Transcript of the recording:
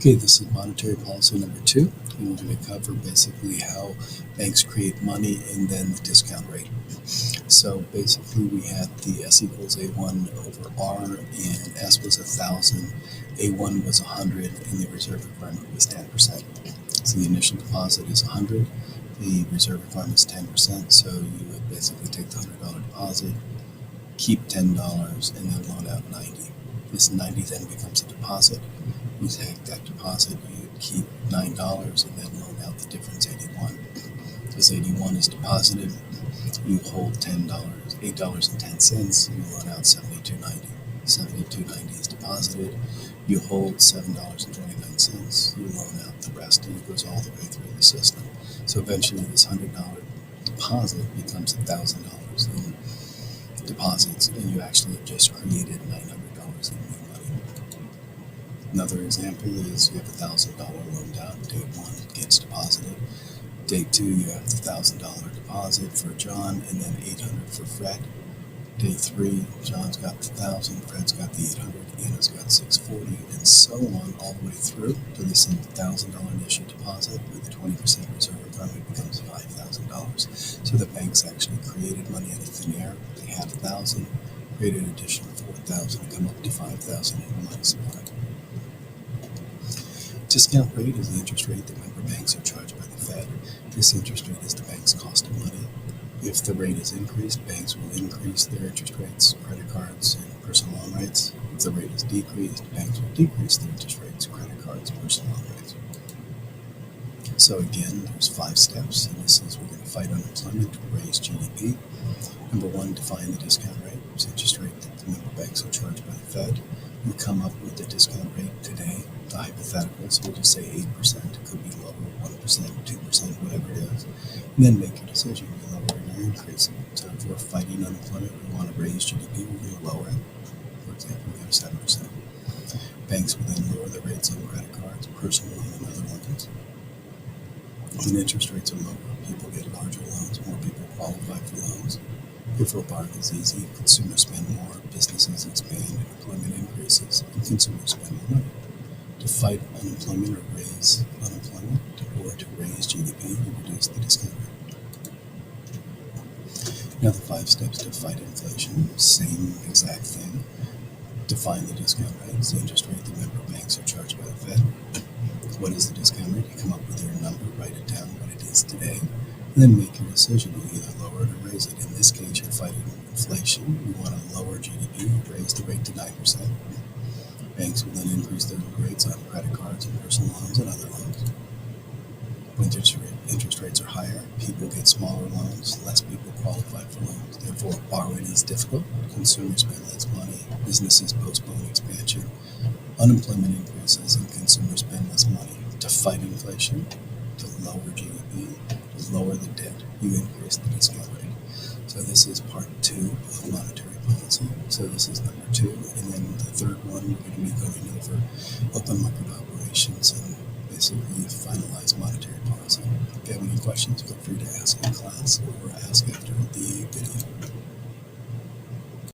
Okay, this is monetary policy number 2, and we're going to cover basically how banks create money and then the discount rate. So basically we had the S equals A1 over R, and S was 1,000, A1 was 100, and the reserve requirement was 10%. So the initial deposit is 100, the reserve requirement is 10%, so you would basically take the $100 deposit, keep $10, and then loan out 90. This 90 then becomes a deposit. You take that deposit, you keep $9, and then loan out the difference, 81. This 81 is deposited, you hold $10, $8.10, you loan out 72.90. 72.90 is deposited, you hold $7.29, you loan out the rest, and it goes all the way through the system. So eventually this $100 deposit becomes $1,000 in deposits, and you actually have just created $900 in new money. Another example is you have a $1,000 loaned out. Day 1 gets deposited. Day 2 you have the $1,000 deposit for John, and then $800 for Fred. Day 3 John's got the 1,000, Fred's got the 800, Anna's got 640, and so on all the way through to this $1,000 initial deposit with a 20% reserve requirement becomes $5,000. So the banks actually created money out of thin air. They had 1,000, created an additional 4,000 to come up to 5,000 in money supply. Discount rate is the interest rate that member banks are charged by the Fed. This interest rate is the bank's cost of money. If the rate is increased, banks will increase their interest rates, credit cards, and personal loan rates. If the rate is decreased, banks will decrease their interest rates, credit cards, personal loan rates. So again, there's 5 steps, and this is we're going to fight unemployment to raise GDP. Number 1, define the discount rate. It's the interest rate that the member banks are charged by the Fed. You come up with the discount rate today, the hypothetical, so we'll just say 8%. It could be lower, 1%, 2%, whatever it is. And then make your decision. You lower it or you increase it. So if we're fighting unemployment, we want to raise GDP, we're going to lower it. For example, we go to 7%. Banks will then lower the rates on credit cards, personal loan, and other loans. When interest rates are lower, people get larger loans, more people qualify for loans. Therefore, borrowing is easy, consumers spend more, businesses expand, and employment increases, and consumers spend more money. To fight unemployment or raise unemployment, or to raise GDP, you reduce the discount rate. Now the 5 steps to fight inflation, same exact thing. Define the discount rate. It's the interest rate that member banks are charged by the Fed. What is the discount rate? You come up with your number, write it down, what it is today, and then make your decision. You either lower it or raise it. In this case, you're fighting inflation. You want to lower GDP, raise the rate to 9%. Banks will then increase their rates on credit cards and personal loans and other loans. When interest rates are higher, people get smaller loans, less people qualify for loans. Therefore, borrowing is difficult, consumers spend less money, businesses postpone expansion, unemployment increases, and consumers spend less money. To fight inflation, to lower GDP, to lower the debt, you increase the discount rate. So this is part 2 of monetary policy. So this is number 2, and then the third one we're going to be going over open market operations and basically finalize monetary policy. If you have any questions, feel free to ask in class or ask after the video.